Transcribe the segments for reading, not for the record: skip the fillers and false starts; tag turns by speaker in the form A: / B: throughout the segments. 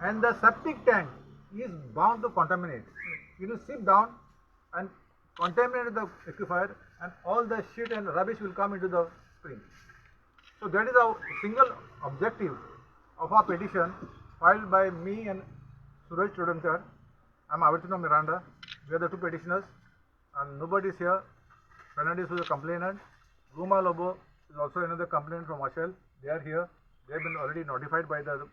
A: and the septic tank is bound to contaminate. It will sit down and contaminate the aquifer, and all the shit and rubbish will come into the spring. So that is our single objective of our petition filed by me and Suraj Chodamkar. I am Avartana Miranda. We are the two petitioners, and nobody is here. Fernandez is a complainant. Guma Lobo is also another complainant from Oxel. They are here. They have been already notified by the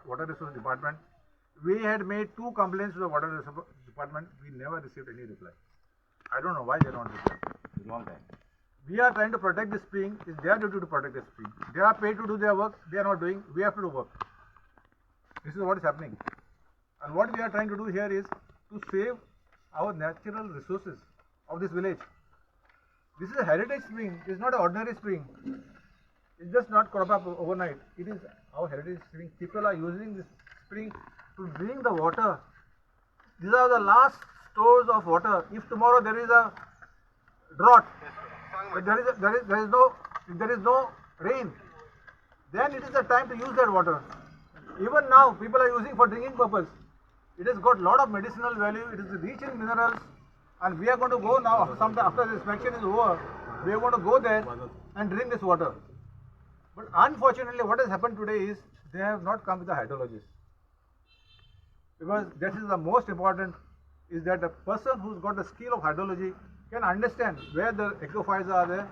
A: Water Resource Department. We had made 2 complaints to the Water Resource Department. We never received any reply. I don't know why they don't reply. It's a long time. We are trying to protect the spring. It's their duty to protect the spring. They are paid to do their work. They are not doing. We have to do work. This is what is happening. And what we are trying to do here is to save our natural resources of this village. This is a heritage spring. It is not an ordinary spring. It's just not crop up overnight. It is our heritage spring. People are using this spring to drink the water. These are the last stores of water. If tomorrow there is a drought, if there is no rain, then it is the time to use that water. Even now, people are using for drinking purpose. It has got lot of medicinal value. It is rich in minerals, and we are going to go now. Sometime after the inspection is over, we are going to go there and drink this water. But unfortunately, what has happened today is they have not come with a hydrologist, because that is the most important. Is that a person who's got the skill of hydrology can understand where the aquifers are there.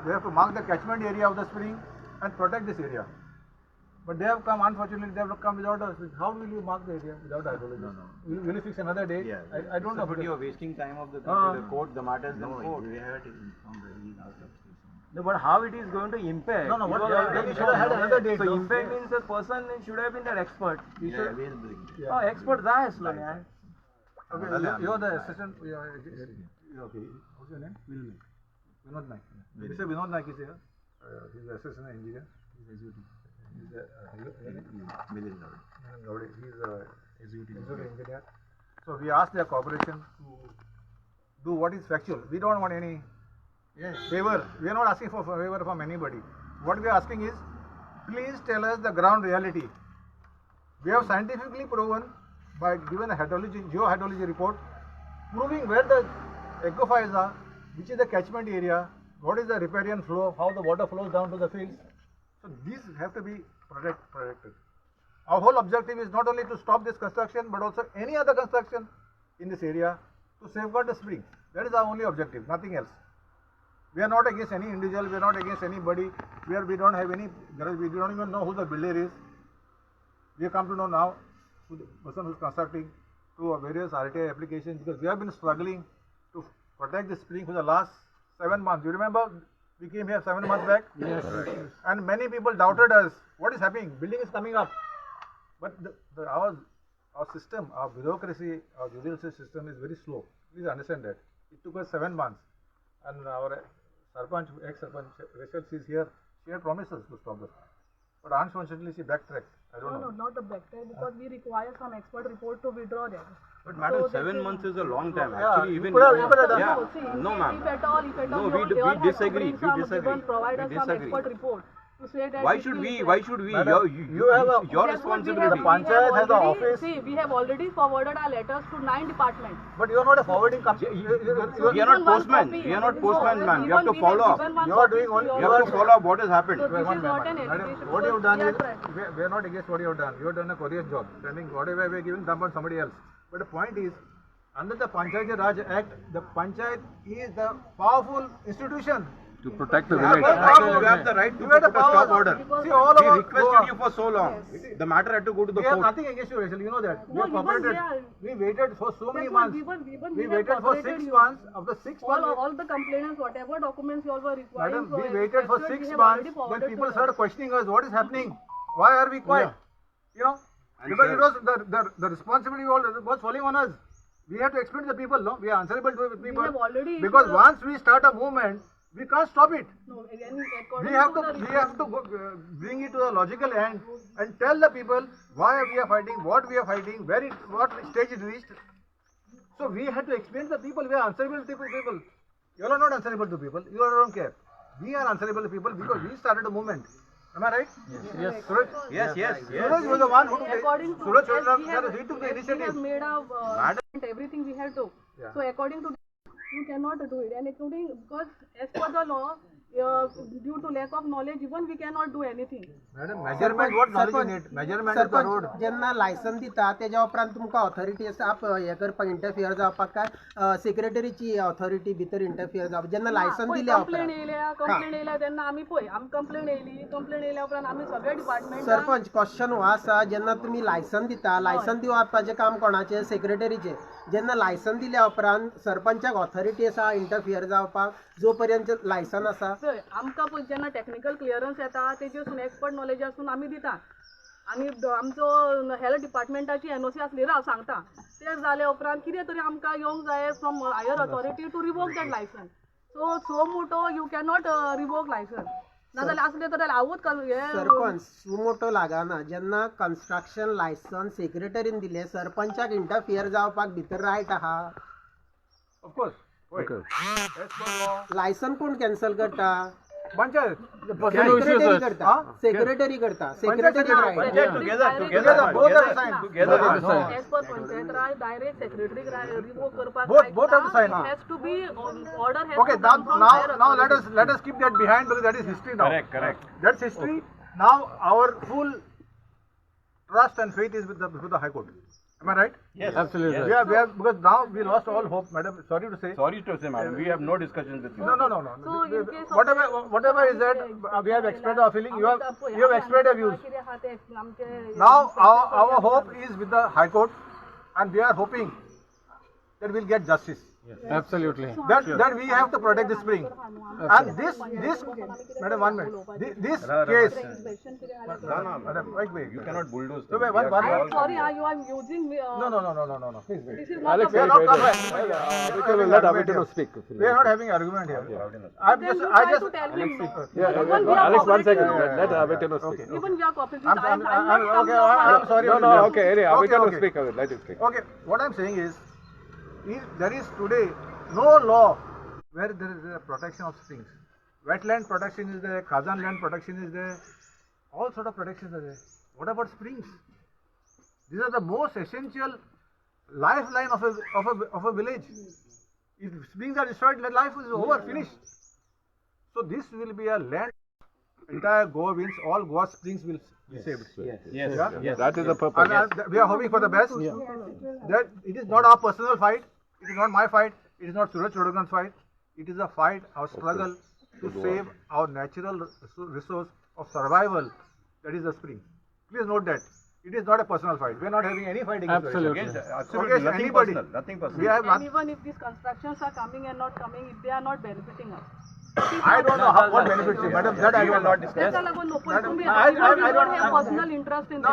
A: They have to mark the catchment area of the spring and protect this area. But they have come, unfortunately, they have come without us. How will you mark the area without hydrology? No. Will you fix another day?
B: Yeah.
A: I don't know.
B: But you are wasting time of the court. The matter is in court. We have to inform the
C: No, but how it is going to impact?
A: No. They should have had another day.
C: So impact means the person should have been an expert. You should.
B: we will bring it.
C: Oh, expert that is like.
A: Okay, you are the assistant. Okay. What's your name? Vinod Naik. Mr. Vinod Naik is here. He is the assistant engineer. He is executive engineer. So we asked their cooperation to do what is factual. We don't want any favor. We are not asking for favor from anybody. What we are asking is, please tell us the ground reality. We have scientifically proven by given a geohydrology report proving where the aquifers are, which is the catchment area, what is the riparian flow, how the water flows down to the fields. So these have to be protected. Our whole objective is not only to stop this construction, but also any other construction in this area to safeguard the spring. That is our only objective, nothing else. We are not against any individual, we are not against anybody. We don't have any, we don't even know who the builder is. We have come to know now who the person who is constructing through various RTI applications, because we have been struggling to protect the spring for the last 7 months. You remember we came here 7 months back?
C: Yes.
A: And many people doubted us. What is happening? Building is coming up. But our system, our bureaucracy, our judicial system is very slow. Please understand that. It took us 7 months. And our Sarpanch, ex-Sarpanch, Rachel, is here. She had promised us to stop this. But unfortunately, she backtracked. I don't know.
D: No, not the backtrack, because we require some expert report to withdraw that.
B: But madam, 7 months is a long time.
A: Yeah,
B: Actually, even
D: No,
B: ma'am.
D: If at all,
B: No, we disagree.
D: Provide us some expert report to say that.
B: Why should we?
A: Madam,
B: You have your responsibility.
A: The Panchayat has an office.
D: See, we have already forwarded our letters to 9 departments.
A: But you are not a forwarding company.
B: We are not postmen. We are not postmen, ma'am. You have to follow up.
A: You are doing only.
B: You have to follow up what has happened.
D: So this is not an education.
A: What you have done is,
D: Right.
A: we are not against what you have done. You have done a courier job. Sending whatever we are giving dump on somebody else. But the point is, under the Panchayat Raj Act, the Panchayat is the powerful institution.
B: To protect the
A: village.
B: You have the right to put a stop order.
A: See, all
B: We
A: of
B: requested you for so long. The matter had to go to the
A: We have
B: court.
A: nothing against you, Rachel. You know that. We
D: No,
A: have cooperated.
D: even
A: We waited for so many
D: That's what
A: months.
D: we
A: We
D: have
A: waited for 6
D: cooperated you.
A: months. After 6 months,
D: All the complainants, whatever documents you all were requiring.
A: madam, we
D: for
A: waited for
D: expert,
A: 6
D: we have
A: months.
D: already
A: Then
D: forwarded
A: people
D: to
A: started questioning us. What is happening? Why are we quiet? You know,
B: And
A: because
B: sir-
A: it was the responsibility was falling on us. We have to explain to the people. No, we are answerable to the people.
D: have already
A: Because
D: issued
A: once we start a movement, we can't stop it.
D: No, again, according
A: We have
D: to
A: to bring it to a logical end and tell the people why we are fighting, what we are fighting, what stage it reached. So we had to explain to the people we are answerable to people. You are not answerable to people. You don't care. We are answerable to people because we started a movement. Am I right? Yes. Suraj?
B: Yes.
A: Suraj was the one who took
D: According to
A: Suraj
D: as
A: took
D: we have
A: the
D: we
A: initiative.
D: have made everything we have to.
A: Yeah.
D: So according to you cannot do it, and including because as per the law, due to lack of knowledge, even we cannot do anything.
A: Madam, measurement, what knowledge you need? Measurement of the road.
E: Sarpanch जेन्ना licence दिता तेज्या उपरांत तुमकां authority आसा हे करपाक interfere जावपाक काय सेक्रेटरीची authority भितर इंटरफियर जावप जेन्ना लायसन दिल्या
D: कंप्लेंट
E: उपरांत
D: येयल्या तेन्ना आमी पळय कंप्लेंट येयल्या उपरांत आमी सगळे डिपार्टमेंट
E: सरपंच क्वेश्चन हो आसा जेन्ना तुमी लायसन दिता लायसन दिवपाचें काम कोणाचें सेक्रेटरीचें जेन्ना लायसन दिल्या उपरांत सरपंचाक ऑथॉरिटी आसा इंटरफियर जावपाक जो पर्यंत लायसन आसा
D: आमकां जेन्ना टेक्निकल क्लियरन्स येता तेजेसून एक्सपर्ट नॉलेज आसून आमी दिता आनी आमचो हेल्थ डिपार्टमेंटाची एनओसी आसली हांव सांगता ते जाल्या उपरांत कितें तरी आमकां येवंक जाय from higher authority to revoke that licence so मोटो यू कॅनॉट रिवोक लायसन नाजाल्यार आसले तर हांवूच
E: सरपंच सुमोटो लागना जेन्ना कन्स्ट्रक्शन लायसन सेक्रेटरीन दिले सरपंचाक इंटरफियर जावपाक भितर रायट आहा
A: Of course. Okay. As per law.
E: Licence कोण कॅन्सल करता
A: Panchayat.
E: सेक्रेटरी करता सेक्रेटरी करता secretary right
A: Together, both are assigned.
D: as per Panchayat Raj direct secretary revoke करपाक
A: Both have to sign.
D: has to be order has
A: Okay,
D: to come from
A: now
D: higher
A: let us keep that behind because that is history now.
B: Correct.
A: That's history. Now our full trust and faith is with the High Court. Am I right?
B: Yes.
F: Absolutely.
A: We are because now we lost all hope, madam. Sorry to say.
B: Sorry to say, madam, we have no discussions with you.
A: No.
D: So in case of
A: Whatever is that, we have expressed our feeling. You have expressed your views.
D: आमचे
A: Now our hope is with the High Court, and we are hoping that we'll get justice.
F: Absolutely.
A: That we have to protect the spring. And this, madam, 1 minute. This case, madam, wait.
B: You cannot bulldoze.
A: So,
B: them.
A: one
B: We have
D: I'm sorry, you are using me.
A: No. Please wait.
D: This is not
F: Alex,
D: the
A: We are not coming.
F: Let Abhitano speak.
A: We are not having argument here.
D: Then you try to tell him no. Even we are
F: Alex, 1 second.
D: cooperating.
F: Let Abhitano speak.
D: Even we are cooperating.
A: I'm
D: not
A: okay.
D: coming
A: I'm sorry.
F: No, okay. Anyway, Abhitano
A: Okay.
F: speak. Let him speak.
A: Okay, what I'm saying is there is today no law where there is a protection of springs. Wetland protection is there, Kazan land protection is there, all sort of protections are there. What about springs? These are the most essential lifeline of a village. If springs are destroyed, then life is over, finished. So this will be a land, entire Goa winds, all Goa springs will be saved.
B: Yes.
F: That is the purpose.
A: And we are hoping for the best. That it is not our personal fight, it is not my fight, it is not Suraj Chodogan's fight. It is a fight, our struggle to save our natural resource of survival, that is the spring. Please note that. It is not a personal fight. We are not having any fight against
F: Absolutely.
A: Against
B: Nothing
A: anybody.
B: personal. Nothing personal.
A: We have
D: And even if these constructions are coming and not coming, if they are not benefiting us.
A: I don't know what benefits you, madam. That I will not discuss.
D: I don't have personal interest in
A: No.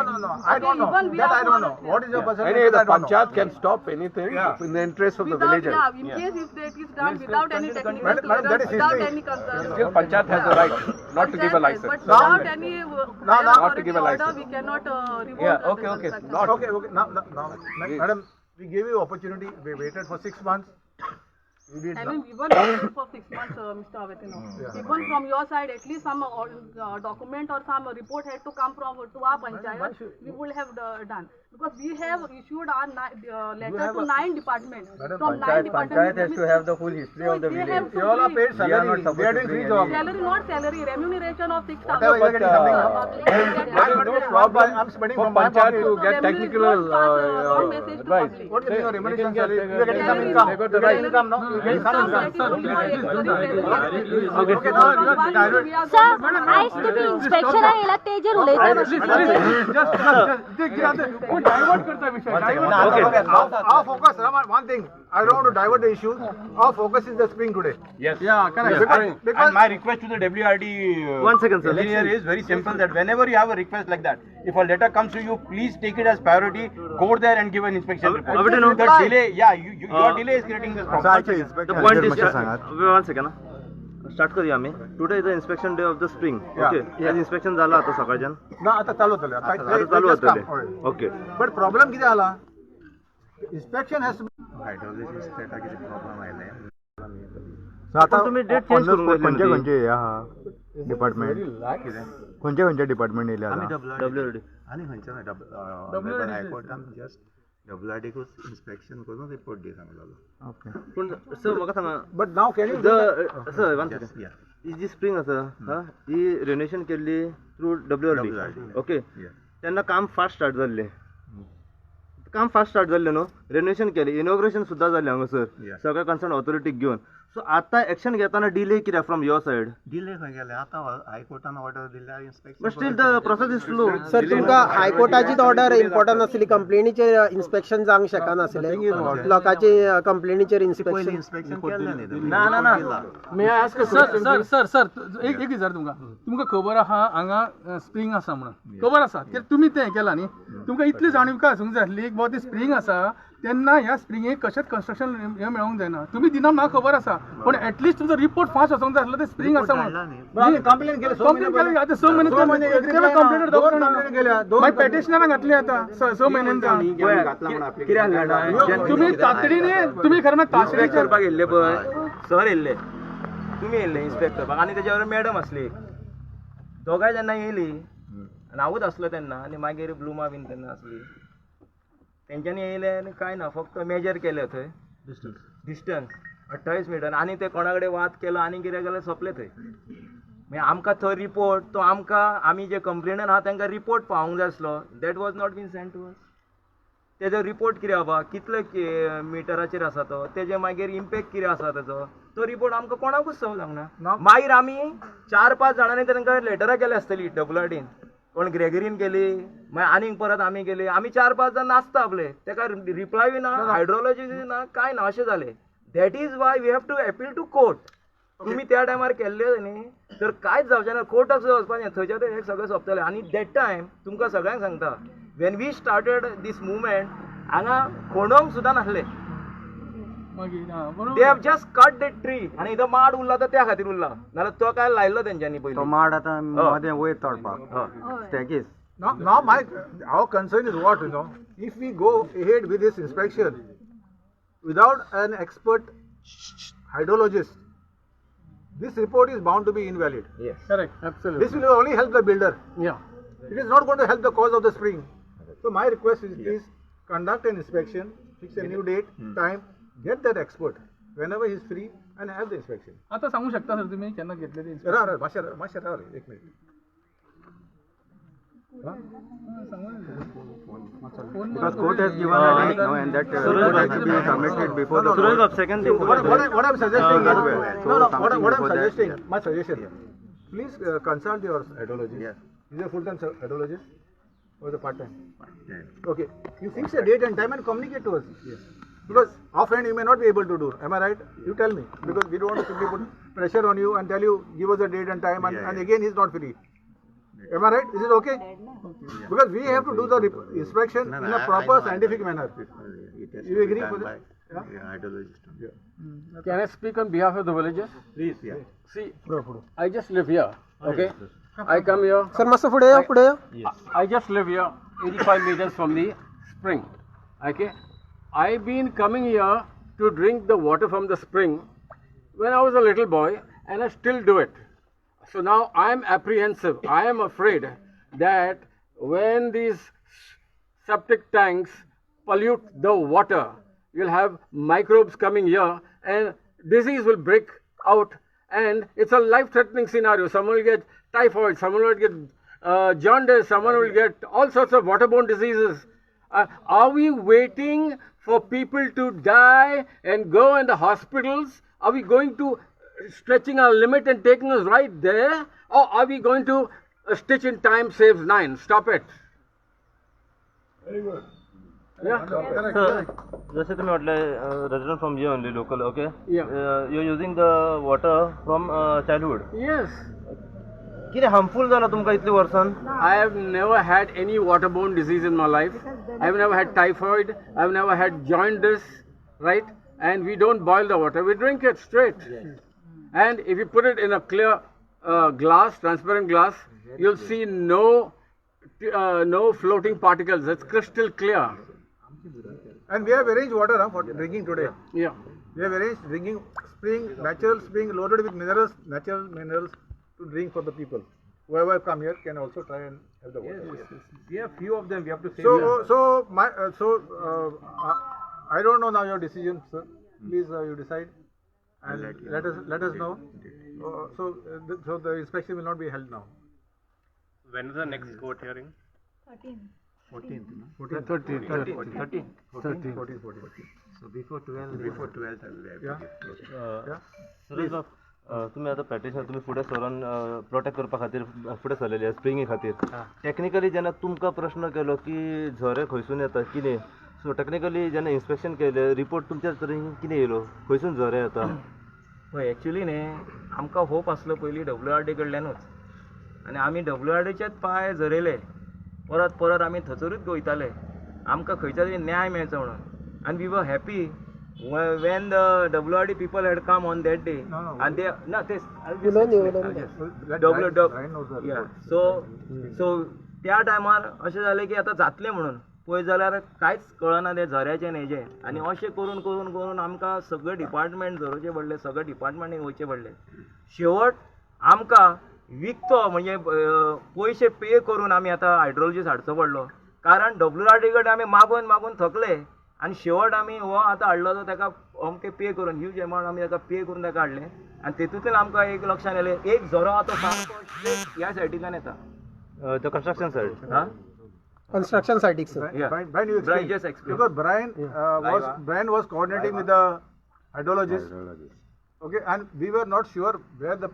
A: I don't know. That I don't know. What is your personal
F: Anyway,
A: interest?
F: the
A: I don't know.
F: Panchayat can stop anything in the interest of the
D: without,
F: villagers.
D: in case if that is done without any technical
A: Madam, that
D: clearance,
A: is
D: without
A: history.
D: any concern.
F: Still, Panchayat has the right not to give a license.
D: But without any
F: not to give a
D: order,
F: license.
D: we cannot revoke
F: Yeah,
D: the
F: okay.
D: construction.
F: Not
A: Okay. Now, madam, we gave you opportunity. We waited for 6 months. You did
D: I
A: not.
D: mean, even waited for 6 months, Mr. Avetino.
A: Yeah.
D: Even from your side, at least some document or some report had to come from to our panchayat. We would have done because we have issued our letter
A: have
D: to
A: a-
D: 9 departments.
A: Madam,
D: From 9 departments,
C: Panchayat has to have the full history of the
D: they
C: village.
D: have to
A: You all are
D: bring
A: paid
C: We are
A: salary.
C: not supposed
A: We are
C: to
A: doing free
C: bring
A: job.
D: salary, not salary, remuneration of 6,000.
A: Whatever you are getting something now.
F: There is no problem
A: I'm spending
F: for
A: from my
F: Panchayat
A: pocket.
F: to get technical
D: wrong message to
F: advice.
D: public.
A: What is your remuneration
F: They can
A: salary?
F: get-
A: You are getting some
D: Salary,
A: income.
F: they got
A: You
F: the
A: are getting
F: right.
A: income now. You are getting some
D: Some
A: income.
D: that is only for executive revenue.
A: Okay, now you are direct.
G: Sir, आज तुम्ही inspection आयला तेजेर उलयता
A: Our focus, Raman, one thing, I don't want to divert the issue. Our focus is the spring today.
B: Yes.
F: Yeah, correct.
A: Because
B: And my request to the WRD
C: One second, sir.
B: engineer is very simple that whenever you have a request like that, if a letter comes to you, please take it as priority, go there and give an inspection report.
C: Abhitano.
B: The delay, your delay is creating this problem.
C: The point is, one second. Start करूया आम्ही today the inspection day of the spring okay आज inspection झालं आता सकाळच्यान
A: ना आता चालू होतले
C: आता चालू होतले ओके
A: बट प्रॉब्लेम किती आला इन्स्पेक्शन हॅज
C: आता तुम्ही डेट चेंज करून
H: खंयचे खंयचे हे आहा डिपार्टमेंट
B: खंयच्या खंयच्या डिपार्टमेंट येयले
H: आमी
B: आतां
C: WRD.
H: आनी खंयचे ना ऑनरेबल हायकोर्टान जस्ट WRDकूच इन्स्पेक्शन करून रिपोर्ट दी सांगलेलो.
B: ओके
C: पूण सर म्हाका सांगा
A: But now can you do that?
C: Sir one second
H: या
C: ही जी स्प्रिंग आसा ही रेनोवेशन केल्ली थ्रू WRD.
H: WRD.
C: ओके
H: या
C: तेन्ना काम फास्ट स्टार्ट जाल्लें. काम फास्ट स्टार्ट जाल्लें न्हू, रेनोवेशन केलें, इनॉग्रेशन सुद्दां जालें हांगासर
H: Yeah.
C: सगळ्या कन्सर्न ऑथॉरिटीक घेवन. सो आतां एक्शन घेताना डिले कित्याक फ्रॉम युअर सायड?
H: डिले खंय गेले आतां हायकोर्टान ऑर्डर दिल्या inspection.
C: But still the process is slow.
E: Sir तुमकां हायकोर्टाचीच ऑर्डर इम्पॉर्टंट आसली, कंप्लेनीचेर इन्स्पेक्शन जावंक शकनासलें, लोकांची कंप्लेनीचेर
H: पयलीं
E: इन्स्पेक्शन.
H: इन्स्पेक्शन केल्लें न्ही तुमी.
C: ना.
I: मे आय आस्क सर एक विचार तुमकां खबर आहा हांगा स्प्रिंग आसा म्हणून खबर आसा तुमी तें केलां न्ही, तुमकां इतली जाणीवकाय आसूंक जाय आसली बाबा ती स्प्रिंग आसा तेन्ना ह्या स्प्रिंगेक कशेंच कन्स्ट्रक्शन हे मेळोंक जायना. तुमी दिना म्हाका खबर आसा पण एटलीस्ट तुमचो रिपोर्ट फास्ट आसूंक जाय आसलो ते स्प्रिंग आसा म्हणून.
A: कंप्लेन केले 6 महिने
I: आतां 6 महिने कंप्लेंट
A: केल्या
I: मागीर पेटिशनरांक घातली आतां 6 म्हयन्यांचा. तुम्ही तातडीने तुम्ही खरं
B: इन्स्पेक्ट
I: तातडीने
B: करपाक येयल्ले पळय सर येयल्ले, तुमी येयल्ले इन्स्पेक्ट करपाक आनी तेच्या बरोबर मॅडम आसली. दोगांय जेन्ना येयली आनी हांवूच आसलो तेन्ना आनी मागीर ब्लुमा बीन तेन्ना आसली, तेंच्यांनी येयले आनी कांय ना फक्त मेजर केले थंय डिस्टन्स 28 मिटर आनी ते कोणा कडेन वाद केलो आनी कितें केलें सोंपलें थंय. मागीर आमकां थंय रिपोर्ट तो आमकां आमी जे कंप्लेनर आहा तांकां रिपोर्ट पावोंक जाय आसलो, that was not been send to us. तेजो रिपोर्ट कितें आसा, कितले मिटराचेर आसा तो, तेजे मागीर इम्पॅक्ट कितें आसा तेजो, तो रिपोर्ट आमकां कोणाकूच सांगना. मागीर आमी 4-5 जाणांनी तांकां लेटरां केली आसतली WRDन, कोण ग्रेगरीन केली मागीर आनीक परत आमी केली, आमी 4-5 जाण नासता आपले, ताका रिप्लाय बी ना, हायड्रोलॉजी ना, कांय ना, अशें जालें. That is why we have to appeal to court. तुमी त्या टायमार केल्ले न्ही तर कांयच जावचें ना, कोर्टाक सुद्दां वचपाचें, थंयच्या थंय सगळें सोंपतलें. आनी दॅट टायम तुमकां सगळ्यांक सांगता when we started this movement हांगा खोणोंक सुद्दां नासले. They have just cut that tree आनी इथं माड उरला तर त्या खातीर उरला, नाल्यार तो काय लायल्लो तेंच्यांनी पयलीं. तो माड आतां मदें वयर तोडपाक स्टॅकीस.
A: Now our concern is what, if we go ahead with this inspection without an expert hydrologist, this report is bound to be invalid.
B: Yes.
I: correct absolutely
A: This will only help the builder.
I: yeah.
A: It is not going to help the cause of the spring. So my request is please conduct an inspection, fix a new date, time, get that expert whenever he is free and have the inspection.
I: आता सांगू शकता sir तुम्ही केन्ना घेतलेली
A: मातशें राव रे, 1 minute.
B: Because court has given a date now and that report has to be submitted before the
C: Suraj,
B: court.
C: second thing.
A: What I'm suggesting is,
B: something
A: what I'm
B: before that,
A: suggesting, my suggestion, please consult your hydrologist.
H: Yes.
A: Is he a full-time hydrologist or is it part-time?
H: Yeah.
A: Okay, you fix a date and time and communicate to us. Yes. Because offhand you may not be able to do. Am I right? You tell me, because we don't want to simply put pressure on you and tell you give us a date and time, and again he's not free. Am I right? Is it okay? Because we have to do the inspection in a proper scientific manner. You agree with that?
H: Hydrologist.
I: Can I speak on behalf of the villagers?
H: Please, yeah.
I: See, I just live here, okay? I come here,
E: sir मातसो फुडें या, फुडें या.
I: I just live here 85 meters from the spring, okay? I've been coming here to drink the water from the spring when I was a little boy and I still do it. So now I am apprehensive, I am afraid that when these septic tanks pollute the water, you'll have microbes coming here and disease will break out, and it's a life-threatening scenario. Someone will get typhoid, someone will get jaundice, someone will get all sorts of waterborne diseases. Are we waiting for people to die and go in the hospitals? Are we going to stretching our limit and taking us right there, or are we going to stitch in time saves 9? Stop it.
A: Very good.
I: Yeah.
C: जसे तुम्ही म्हटले resident from here only local, okay?
I: Yeah.
C: You're using the water from childhood.
I: Yes.
C: कितें harmful जाला तुमकां इतली वर्सान?
I: I have never had any waterborne disease in my life. I have never had typhoid. I have never had jaundice, right? And we don't boil the water. We drink it straight. Yes. And if you put it in a clear glass, transparent glass, you'll see no floating particles. It's crystal clear.
A: And we have arranged water for drinking today.
I: Yeah.
A: We have arranged drinking spring, natural spring loaded with minerals, natural minerals to drink for the people. whoever come here can also try and have the water.
B: We have few of them. We have to save
A: I don't know now your decision, sir. Please you decide and let us know. So the inspection will not be held now.
F: When is the next court hearing?
H: 14th, no?
A: 13.
H: So before 12th I will have
A: Yeah.
H: to get closed.
C: Sir तुम्ही आता practitioner तुम्ही फुडें सरून protect करपा खातीर फुडें सरलेले springy खातीर technically जेन्ना तुमकां प्रश्न केलो की झरे खंयसून येता कितें सो टॅक्निकली जेन्ना इन्स्पेक्शन केलें रिपोर्ट तुमच्या तरेन कितें येयलो खंयसून झरे येता
B: पळय एक्चुली न्ही आमकां होप आसलो पयलीं WRD कडल्यानूच आनी आमी WRDचेच पांय झरयले परत परत आमी थंयसरूच वयताले आमकां खंयच्या तरी न्याय मेळचो म्हणून आनी we were happy when the WRD people had come on that day and they so त्या टायमार अशें जालें की आतां जातलें म्हणून पळय जाल्यार कांयच कळना तें झऱ्याचें न्हेजें आनी अशें करून करून करून आमकां सगळे डिपार्टमेंट झरोवचे पडले सगळे डिपार्टमेंट वयचे पडले शेवट आमकां विकतो म्हणजे पयशे पे करून आमी आतां हायड्रोलॉजिस्ट हाडचो पडलो कारण WRD कडेन आमी मागून मागून थकले आनी शेवट आमी हो आतां हाडलो तो ताका अमकें पे करून ह्यूज एमावंट आमी ताका पे करून ताका हाडलें आनी तेतूंतल्यान आमकां एक लक्षांत येलें एक झरो आतां सामको स्ट्रेट ह्या सायडीच्यान येता
C: तो construction side
E: Construction site, sir.
A: Brian, you explain.
B: just explain.
A: Because Brian was coordinating with the hydrologist. Okay, and we were not sure where the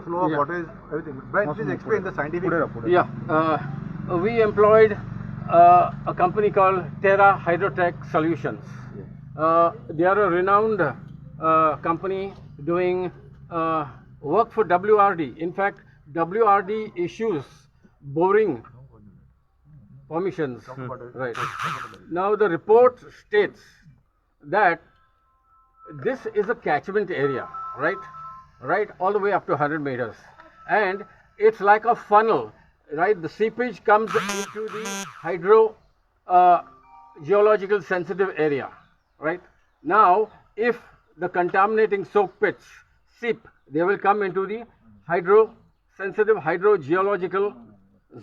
A: flow of water is, everything. Brian, please explain the scientific.
I: Yeah, we employed a company called Terra Hydrotech Solutions. They are a renowned company doing work for WRD. In fact, WRD issues boring permissions. Right. Now the report states that this is a catchment area, right all the way up to 100 meters, and it's like a funnel, right? The seepage comes into the hydro geological sensitive area, right? Now, if the contaminating soak pits seep, they will come into the sensitive hydrogeological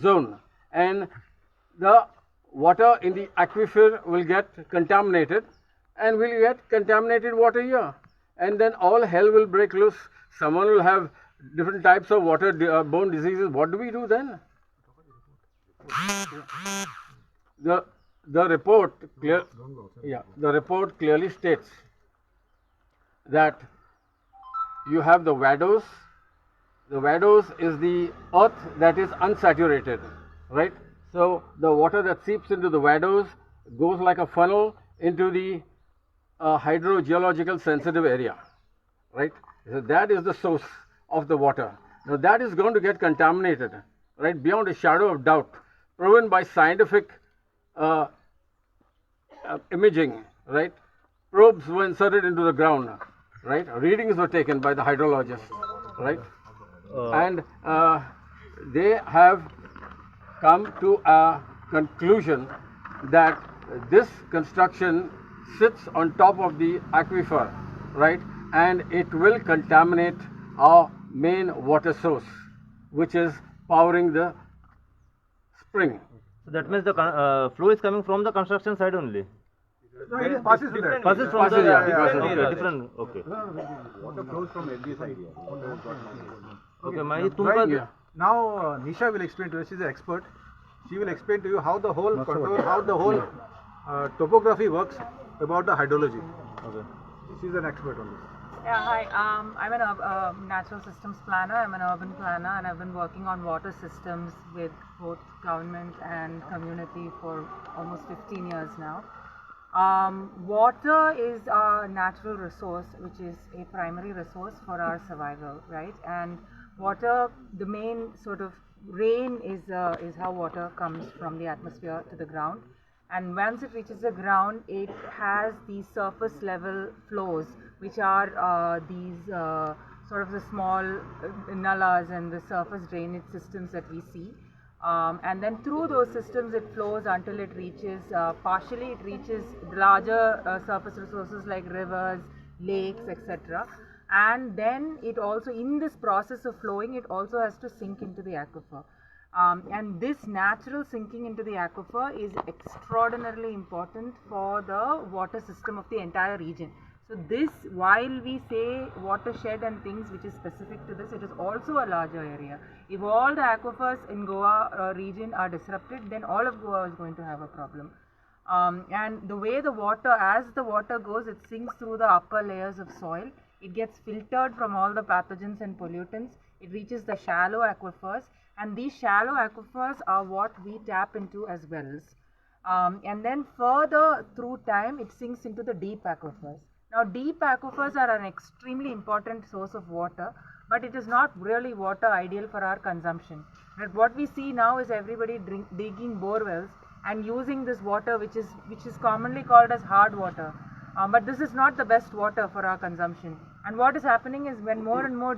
I: zone, and the water in the aquifer will get contaminated, and we'll get contaminated water here, and then all hell will break loose. Someone will have different types of waterborne diseases. What do we do then? The report clearly states that you have the vadose. The vadose is the earth that is unsaturated, right? So the water that seeps into the vadose goes like a funnel into the hydrogeological sensitive area, right? So that is the source of the water. Now that is going to get contaminated, right, beyond a shadow of doubt, proven by scientific imaging, right? Probes were inserted into the ground, right? Readings were taken by the hydrologists, right? And they have come to a conclusion that this construction sits on top of the aquifer, right? And it will contaminate our main water source, which is powering the spring.
C: So that means the flow is coming from the construction side only.
A: No, it passes through that.
C: Passes from the different. Okay.
A: Water flows from every side.
C: Okay,
A: Now Nisha will explain to you. She is an expert. She will explain to you how the whole control, how the whole topography works about the hydrology.
C: Okay.
A: She is an expert on this.
J: Yeah, hi. I'm a natural systems planner. I'm an urban planner, and I've been working on water systems with both government and community for almost 15 years now. Water is a natural resource, which is a primary resource for our survival, right? And water, the main sort of rain is how water comes from the atmosphere to the ground. And once it reaches the ground, it has these surface level flows, which are these sort of the small nullas and the surface drainage systems that we see. And then through those systems it flows until it reaches, partially it reaches larger surface resources like rivers, lakes, etc. and then it also, in this process of flowing, it also has to sink into the aquifer. And this natural sinking into the aquifer is extraordinarily important for the water system of the entire region. So this, while we say watershed and things which is specific to this, it is also a larger area. If all the aquifers in Goa region are disrupted, then all of Goa is going to have a problem. And the way the water, as the water goes, it sinks through the upper layers of soil. It gets filtered from all the pathogens and pollutants. It reaches the shallow aquifers, and these shallow aquifers are what we tap into as wells. And then further through time, it sinks into the deep aquifers. Now, deep aquifers are an extremely important source of water, but it is not really water ideal for our consumption. But what we see now is everybody digging bore wells and using this water, which is commonly called as hard water. But this is not the best water for our consumption. And what is happening is, when more and more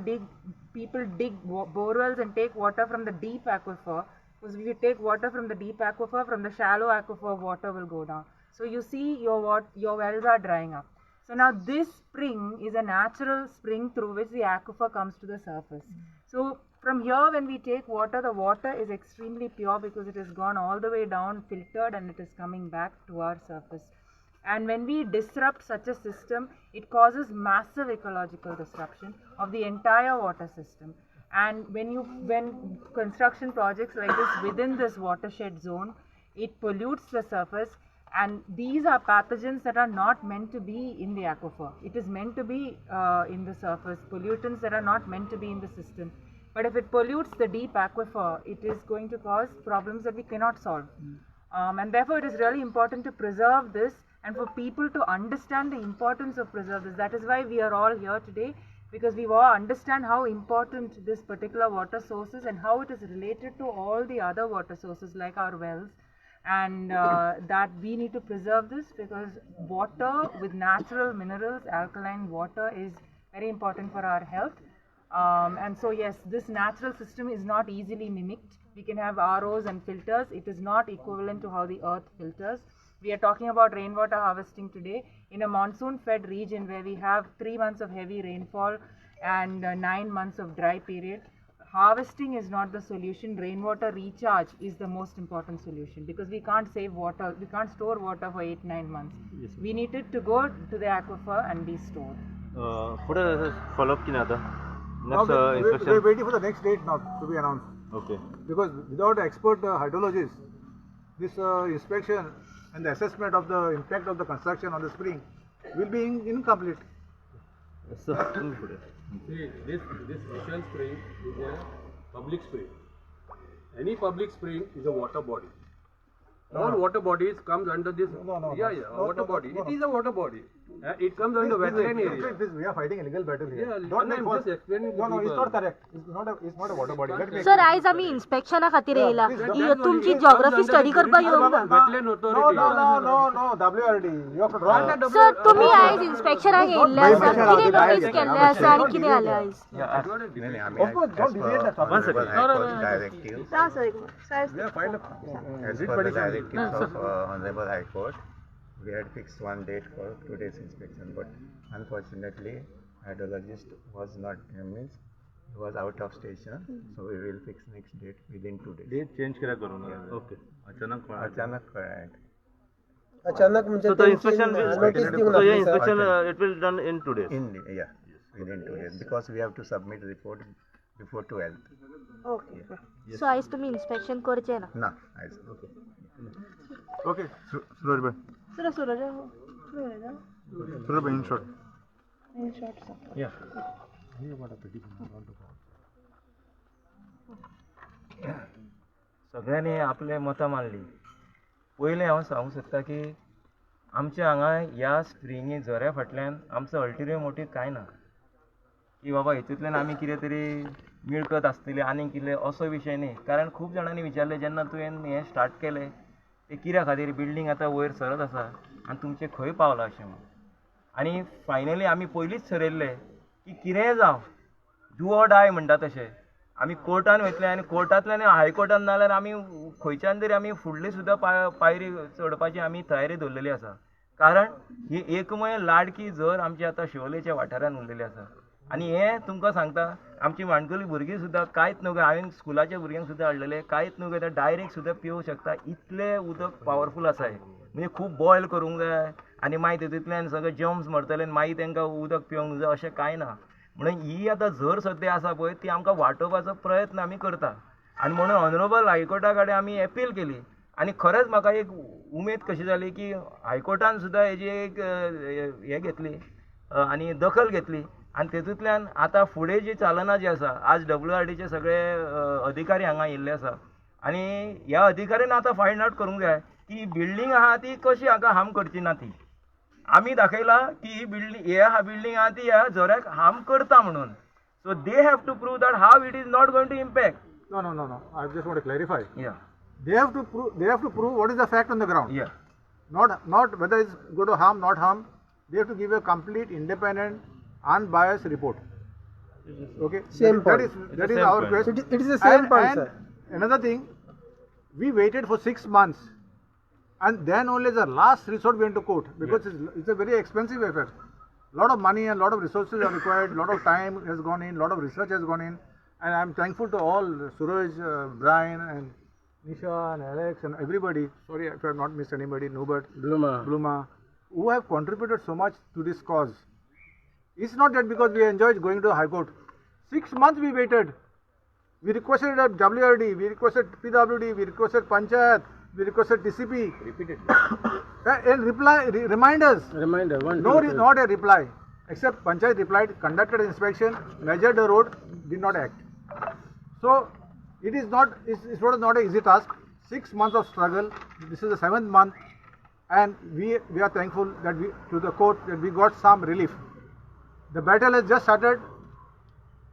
J: people dig bore wells and take water from the deep aquifer, because if you take water from the deep aquifer, from the shallow aquifer, water will go down. So you see your wells are drying up. So now this spring is a natural spring through which the aquifer comes to the surface. So from here, when we take water, the water is extremely pure because it has gone all the way down, filtered, and it is coming back to our surface. And when we disrupt such a system, it causes massive ecological disruption of the entire water system. And when construction projects like this within this watershed zone, it pollutes the surface. And these are pathogens that are not meant to be in the aquifer. It is meant to be in the surface, pollutants that are not meant to be in the system. But if it pollutes the deep aquifer, it is going to cause problems that we cannot solve. And therefore, it is really important to preserve this, and for people to understand the importance of preserve this. That is why we are all here today, because we all understand how important this particular water source is and how it is related to all the other water sources like our wells. And that we need to preserve this, because water with natural minerals, alkaline water, is very important for our health. And so yes, this natural system is not easily mimicked. We can have ROs and filters. It is not equivalent to how the earth filters. We are talking about rainwater harvesting today in a monsoon-fed region where we have 3 months of heavy rainfall and 9 months of dry period. Harvesting is not the solution. Rainwater recharge is the most important solution, because we can't save water, we can't store water for 8-9 months. Yes, we need it to go to the aquifer and be stored.
C: Follow-up की आता
A: next inspection. We're waiting for the next date now to be announced.
C: Okay.
A: Because without expert hydrologists, this inspection and the assessment of the impact of the construction on the spring will be incomplete.
I: See, this Oxel spring is a public spring. Any public spring is a water body. All water bodies comes under this. Water body. It is a water body. It comes under wetland area.
A: We are fighting a legal battle here.
I: Yeah,
A: Don't make
I: I'm just explaining.
A: No, it's not correct. It's not a water body.
G: Sir आयज आमी इन्स्पेक्शना खातीर येयला तुमची geography study करपाक येवंक ना
I: Wetland authority.
A: No, WRD. You have to draw.
G: Sir तुम्ही आयज इन्स्पेक्शनाक येयल्ले आसा कितें नोटीस केल्ले आसा आनी कितें जालें आयज
A: Of course, don't delay that.
H: Directive.
A: We have filed
H: As per the directives of Honorable High Court, we had fixed one date for today's inspection, but unfortunately, hydrologist was not, means he was out of station, so we will fix next date within 2 days.
C: Date change करा करून okay अचानक
E: अचानक म्हणजे
C: so the inspection
E: notice देऊन
C: so
E: आपली,
C: yeah,
E: sir.
C: inspection it will done in 2 days.
H: Within 2 days, because we have to submit report before 12th.
G: Okay so आयज तुमी inspection करचें ना
H: No,
A: Okay, Suraj bhai.
G: Sir Suraj
A: Suraj bhai, in short.
B: सगळ्यांनी आपले मतां मांडली. पयलें हांव सांगूंक सोदतां की आमच्या हांगा ह्या स्प्रिंगी झऱ्या फाटल्यान आमचो अल्टिरियर मोटीव कांय ना, की बाबा हितूंतल्यान आमी कितें तरी मिळकत आसतली आनी कितें असो विशय न्ही. कारण खूब जाणांनी विचारलें जेन्ना तुवें हें स्टार्ट केलें ते कित्या खातीर बिल्डींग आतां वयर सरत आसा आनी तुमचें खंय पावला अशें म्हणून. आनी फायनली आमी पयलींच थारायल्लें की कितेंय जावं डू ऑर डाय म्हणटा तशें आमी कोर्टान वयतले आनी कोर्टांतल्यान हायकोर्टान नाल्यार आमी खंयच्यान तरी आमी फुडली सुद्दां पायरी चडपाची आमी तयारी दवरलेली आसा. कारण ही एकमय लाडकी झर आमची आतां शिवोलेच्या वाठारान उरलेली आसा. आनी हे तुमकां सांगता आमची माणकुली भुरगीं सुद्दां कांयच न्हू हांवें स्कुलाच्या भुरग्यांक सुद्दां हाडलेले कांयच न्हू ते डायरेक्ट सुद्दां पिवूंक शकता इतलें उदक पावरफूल आसा हें म्हणजे खूब बॉयल करूंक जाय आनी मागीर तेतूंतल्यान सगळे जर्म्स मरतले आनी मागीर तांकां उदक पिवंक जाय अशें कांय ना म्हणून ही आतां झर सद्या आसा पळय ती आमकां वाटोवपाचो प्रयत्न आमी करता आनी म्हणून ऑनरेबल हायकोर्टा कडेन आमी एपील केली आनी खरेंच म्हाका एक उमेद कशी जाली की हायकोर्टान सुद्दां हेजी एक हें घेतली आनी दखल घेतली आनी तेतूंतल्यान आतां फुडें जी चालना जी आसा आज WRDचे सगळे अधिकारी हांगा येयल्ले आसा आनी ह्या अधिकाऱ्यान आतां फायंड आवट करूंक जाय की बिल्डींग आहा ती कशी हाका हार्म करची ना ती आमी दाखयला की ही बिल्डींग आहा ती ह्या झऱ्याक हार्म करता म्हणून so they have to prove that how it is not going to impact
A: No. I just want to clarify.
B: Yeah.
A: They have to prove what is the fact on the ground.
B: Yeah.
A: Not whether it's going to harm, not harm. They have to give a complete, independent, unbiased report. Okay.
E: Same
A: That
E: point.
A: is our
B: point.
A: question.
E: It is the same point,
A: and
E: sir.
A: Another thing, we waited for 6 months, and then only as a last resort we went to court because it's a very expensive affair. Lot of money and lot of resources are required. Lot of time has gone in. Lot of research has gone in. And I'm thankful to all Suraj, Brian, and Nisha, and Alex, and everybody. Sorry if I have not missed anybody. Nobert, Bluma, who have contributed so much to this cause. It's not that because we enjoyed going to the High Court. 6 months we waited. We requested at WRD, we requested PWD, we requested Panchayat, we requested TCP. Repeatedly. And reminders.
I: Reminder,
A: Not a reply. Except Panchayat replied, conducted inspection, measured the road, did not act. So it was not an easy task. 6 months of struggle. This is the 7th month, and we are thankful that to the court that we got some relief. The battle has just started.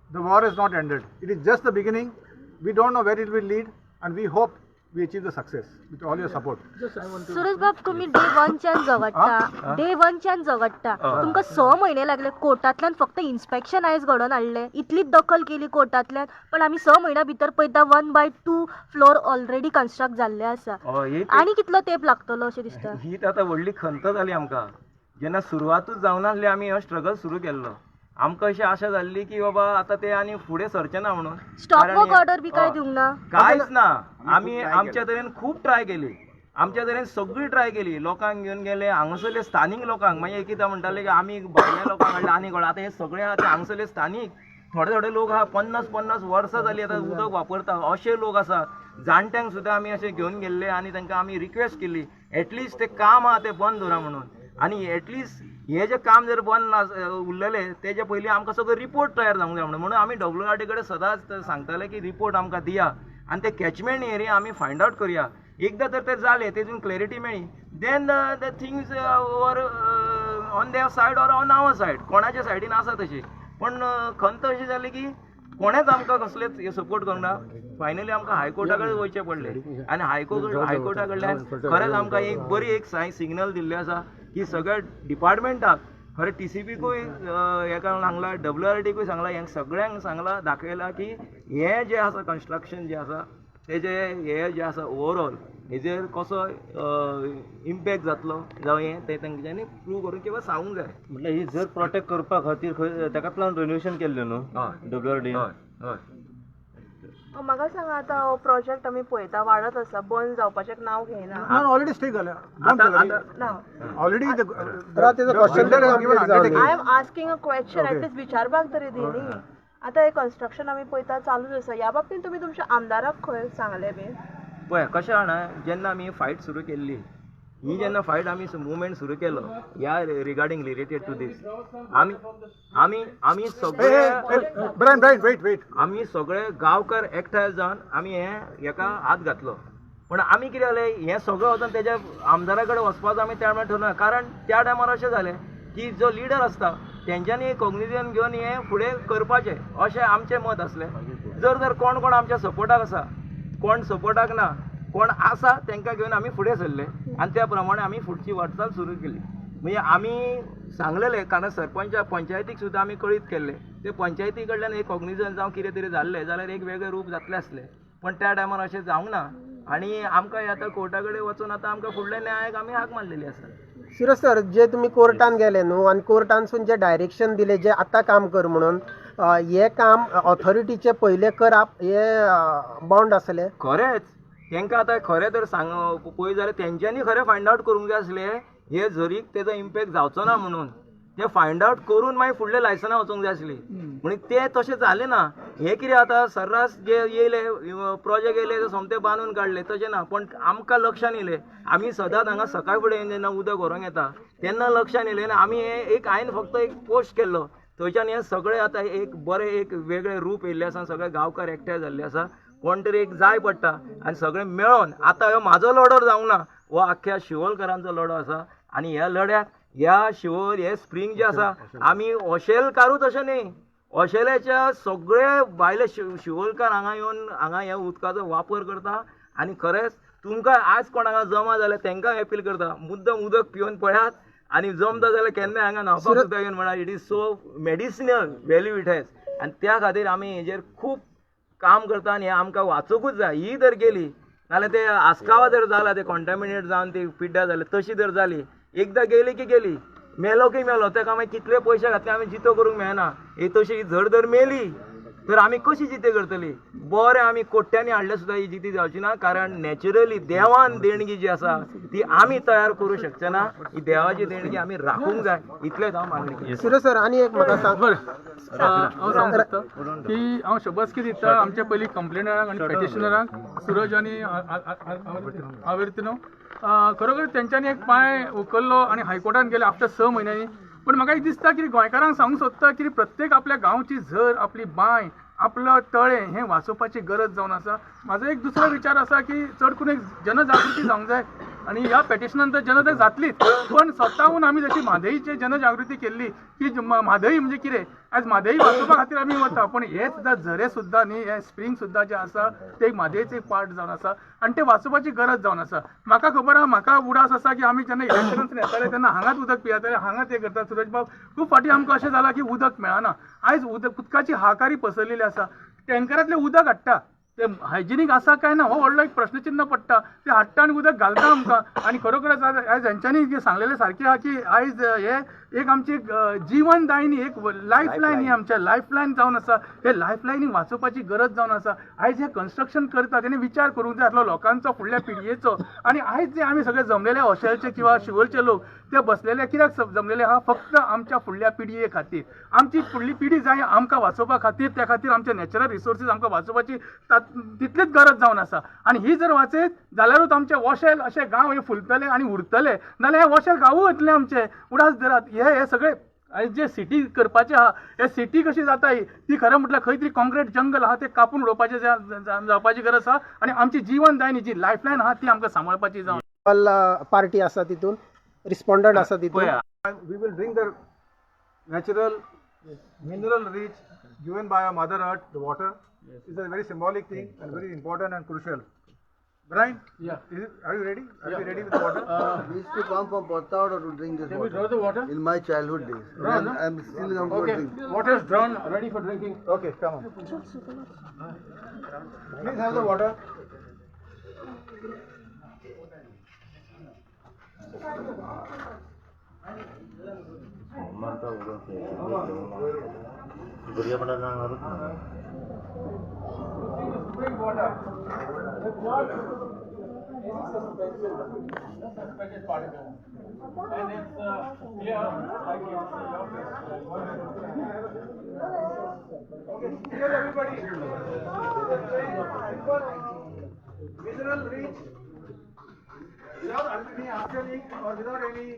A: The war has not ended. It is just the beginning. We don't know where it will lead, and we hope we achieve the success with all your support.
G: Suresh बाब तुम्ही day 1च्यान झगडटा तुमकां 6 महिने लागले कोर्टांतल्यान फक्त inspection आयज घडोवन हाडले इतलीच दखल केली कोर्टांतल्यान पण आमी 6 महिन्या भितर पळयता 1/2 फ्लोर ऑलरेडी कन्स्ट्रक्ट जाल्ले आसा आनी कितलो तेंप लागतलो अशें दिसता
B: ही आतां व्हडली खंत जाली आमकां जेन्ना सुरवातूच जावना आसली आमी हो स्ट्रगल सुरू केल्लो आमकां अशी आशा जाल्ली की बाबा आतां ते आनी फुडें सरचें ना म्हणून
G: स्टॉप वर्क ऑर्डर बी काय दिवंक ना
B: कांयच ना आमी आमच्या तरेन खूब ट्राय केली आमच्या तरेन सगळी ट्राय केली लोकांक घेवन गेले हांगासरले स्थानीक लोकांक मागीर कितें म्हणटाले की आमी भायल्या लोकांक हाडले आनी घडो आतां हे सगळे आहा ते हांगासरले स्थानीक थोडे लोक आहा 50 वर्सां जालीं आतां उदक वापरता अशे लोक आसात जाणट्यांक सुद्दां आमी अशे घेवन गेल्ले आनी तांकां आमी रिक्वेस्ट केली एटलिस्ट ते काम आहा तें बंद दवरा म्हणून आनी एटलिस्ट हे जे काम जर बंद उरलेले तेजे पयलीं आमकां सगळो रिपोर्ट तयार जावंक जाय म्हणून आमी WRD कडेन सदांच सांगताले की रिपोर्ट आमकां दिया आनी ते कॅचमेंट एरिया आमी फायंड आवट करया एकदां तर ते जाले तेतून क्लॅरिटी मेळ्ळी then the things were on their side or on our side कोणाच्या सायडीन आसा तशी पण खंत अशी जाली की कोणेच आमकां कसलेच हे सपोर्ट करूंक ना फायनली आमकां हायकोर्टा कडेन वयचें पडलें आनी हायकोर्टा कडल्यान खरेंच आमकां एक बरी एक सिग्नल दिल्ली आसा की सगळ्या डिपार्टमेंटाक खरें TCPकूय हेका सांगला WRDकूय सांगला हें सगळ्यांक सांगला दाखयला की हें जें आसा कन्स्ट्रक्शन जें आसा तेजें हें जें आसा ओवरऑल हेजेर कसो इम्पॅक्ट जातलो जावं हें तें तेंच्यांनी प्रूव करून किंवा सांगूंक जाय
C: म्हटल्यार ही जर प्रोटेक्ट करपा खातीर खंय ताकाच रिन्युएशन केल्लें न्हू WRD
B: हय
D: म्हाका सांगा आतां हो प्रोजेक्ट आमी पळयता वाडत आसा बंद जावपाचें नांव घेयना
A: ऑलरेडी स्टे जाल्या already
D: I am asking a question at least विचारपाक तरी दी न्ही आतां हे कन्स्ट्रक्शन आमी पळयता चालूच आसा ह्या बाबतींत तुमी तुमच्या आमदाराक खंय सांगलें बी
B: पळय कशें आहा ना जेन्ना आमी फायट सुरू केल्ली ही जेन्ना फायट आमी मुवमेंट सुरू केलो ह्या रिगार्डींग रिलेटेड टू दीस आमी सगळे आमी सगळे गांवकार एकठांय जावन आमी हेका हात घातलो पण आमी कितें जालें हें सगळें वचोन तेज्या आमदारा कडेन वचपाचो आमी त्या वेळार ठरलो कारण त्या टायमार अशें जालें की जो लिडर आसता तेंच्यांनी कॉग्निजन घेवन हें फुडें करपाचें अशें आमचें मत आसलें जर कोण आमच्या सपोर्टाक आसा कोण सपोर्टाक ना कोण आसा तांकां घेवन आमी फुडें सरले आनी त्या प्रमाणे आमी फुडची वाटचाल सुरू केली म्हणजे आमी सांगलेले कारण पंचायतीक सुद्दां आमी कळीत केल्ले ते पंचायती कडल्यान एक कॉग्निजन जावं कितें तरी जाल्लें जाल्यार एक वेगळें रूप जातलें आसलें पण त्या टायमार अशें जावंक ना आनी आमकां आतां कोर्टा कडेन वचून आतां आमकां फुडल्या न्यायाक आमी हाक मारलेली आसा
E: शिरोज सर, जे तुम्ही कोर्टान गेले न्हू आनी कोर्टानसून जे डायरेक्शन दिले जे आतां काम कर म्हणून, हे काम ऑथॉरिटीचे पयले करप हे बाउंड आसले?
B: खरेंच तांकां आतां खरें तर सांग पळय जाल्यार तेंच्यांनी खरें फायंड आउट करूंक जाय आसलें हे झरीक तेजो इम्पॅक्ट जावचो ना म्हणून. ते फायंड आउट करून मागीर फुडले लायसनां वचूंक जाय आसली, पूण ते तशें जालें ना. हे कितें आतां सर्रास जे येयले प्रोजेक्ट येयले ते सोमते बांदून काडले तशें ना. पण आमकां लक्षान येयलें, आमी सदांच हांगा सकाळ फुडें जेन्ना उदक व्हरोंक येता तेन्ना लक्षान येयलें आनी आमी हे हांवें फक्त एक पोस्ट केल्लो, थंयच्यान हे सगळे आतां एक बरें एक वेगळें रूप येयल्लें आसा. सगळे गांवकार एकठांय जाल्ले आसा. कोण तरी एक जाय पडटा आनी सगळे मेळोन आतां हो म्हाजो लढो जावंक ना, हो आख्ख्या शिवोलकारांचो लढो आसा. आनी ह्या लढ्याक ह्या शिवोल हे स्प्रींग जे आसा आमी ऑशेलकारूच अशें न्ही, ऑशेल्याच्या सगळे भायले शिवोलकार हांगा येवन हांगा ह्या उदकाचो वापर करता. आनी खरेंच तुमकां आज कोण हांगा जमा जाल्यार तांकां अपील करता, मुद्दम उदक पिवन पळयात आनी जमता जाल्यार केन्ना हांगा न्हावपाक सुद्दां येवन म्हणा. It is so medicinal value it has. आनी त्या खातीर आमी हेजेर खूब काम करता आनी हे आमकां वाचोवंकूच जाय. ही जर गेली नाल्यार ते आस्कावा जर जाला ते कॉन्टॅमिनेट जावन ती पिड्ड्यार जाली तशी जर जाली, एकदां गेली की गेली, मेलो की मेलो, ताका मागीर कितले पयशे घातले आमी जितो करूंक मेळना. ही तशी जर तर मेली तर आमी कशी जिते करतली? बरें आमी कोट्यांनी हाडले सुद्दां ही जिती जावची ना, कारण नॅचरली देवान देणगी जी आसा ती आमी तयार करूं शकचे ना. ही देवाची देणगी आमी राखूंक जाय, इतलेंच हांव मागणी करतां.
E: शिरोज सर, आनी एक म्हाका सांग.
K: हांव सांगूंक सोदतां की हांव शबासकी दिता आमच्या पयलीं कंप्लेनरांक आनी पेटिशनरांक, सुरज आनी आवर्तिनो. खरोखर तेंच्यांनी एक पांय उखल्लो आनी हायकोर्टान गेले आफ्टर 6 म्हयन्यांनी. पण म्हाका एक दिसता की गोंयकारांक सांगूंक सोदता की प्रत्येक आपल्या गांवची झर, आपली बांय, आपलो तळें हें वाचोवपाची गरज जावन आसा. म्हाजो एक दुसरो विचार आसा की चड करून एक जनजागृती जावंक जाय. आनी ह्या पेटिशनान तर जनजागृती जातलीच, पण स्वताहून आमी जशी म्हादईची जनजागृती केल्ली की म्हादई म्हणजे कितें, आज म्हादई वाचोवपा खातीर आमी वता, पण हे सुद्दां झरे सुद्दां न्ही, हे स्प्रींग सुद्दां जे आसा ते एक म्हादईचो एक पार्ट जावन आसा आनी ते वाचोवपाची गरज जावन आसा. म्हाका खबर आहा, म्हाका उडास आसा की आमी जेन्ना इलेक्शनांतून येताले तेन्ना हांगाच उदक पियेताले, हांगाच हे करता. सुरज बाब, खूब फावटी आमकां अशें जाला की उदक मेळना. आयज उदकाची हाहाकारी पसरलेली आसा. टँकरांतलें उदक हाडटा, ते हायजिनीक आसा काय ना हो व्हडलो एक प्रश्नचिन्ह पडटा. ते हाडटा आनी उदक घालता आमकां. आनी खरोखरच आयज हेंच्यांनी सांगलेलें सारकें आहा की आयज हे एक आमची जीवनदायिनी एक लायफ लायन ही आमच्या लायफ लायन जावन आसा. हे लायफ लायनीक वाचोवपाची गरज जावन आसा. आयज हे कन्स्ट्रक्शन करता तेणे विचार करूंक जाय आसलो लोकांचो, फुडल्या पिळयेचो. आनी आयज जे आमी सगळे जमलेले ऑशेलचे किंवा शिवोलचे लोक ते बसलेले कित्याक जमलेले आहा? फक्त आमच्या फुडल्या पिळये खातीर. आमची फुडली पिढी जाय आमकां वाचोवपा खातीर, त्या खातीर आमचे नॅचरल रिसोर्सीस आमकां वाचोवपाची तितलीच गरज जावन आसा. आनी ही जर वाचयत जाल्यारूच आमचे वॉशेल अशे गांव हे फुलतले आनी उरतले, नाल्यार हे वॉशेल गांवूय वतले आमचे. उडास धरात हे सगळे आयज जे सिटी करपाचे आहा, हे सिटी कशी जाता ही ती खरें म्हटल्यार खंय तरी कॉन्क्रीट जंगल आहा ते कापून उडोवपाचे जावपाची गरज आहा. आनी आमची जीवनदायिनी जी लायफलायन आहा ती आमकां सांबाळपाची जावन.
E: पार्टी आसा तितून, रिस्पॉन्डंट आसा तितून.
A: We will bring the natural, mineral rich given by our Mother Earth, the water. It's a very symbolic thing and very important and crucial. Brian?
K: Yeah.
A: Are you ready? Are you ready with the water?
L: We used to come from Portavada to drink this
K: Can we
L: water.
K: draw the water?
L: In my childhood days.
K: Drawn, no?
L: I'm still not
K: Okay,
L: drinking.
K: water is drawn, ready for drinking.
A: Okay, come on. Please have the water. Spring water. It's not any suspended particle. And it's clear like your Okay, clear everybody. Mineral rich without any arsenic or without any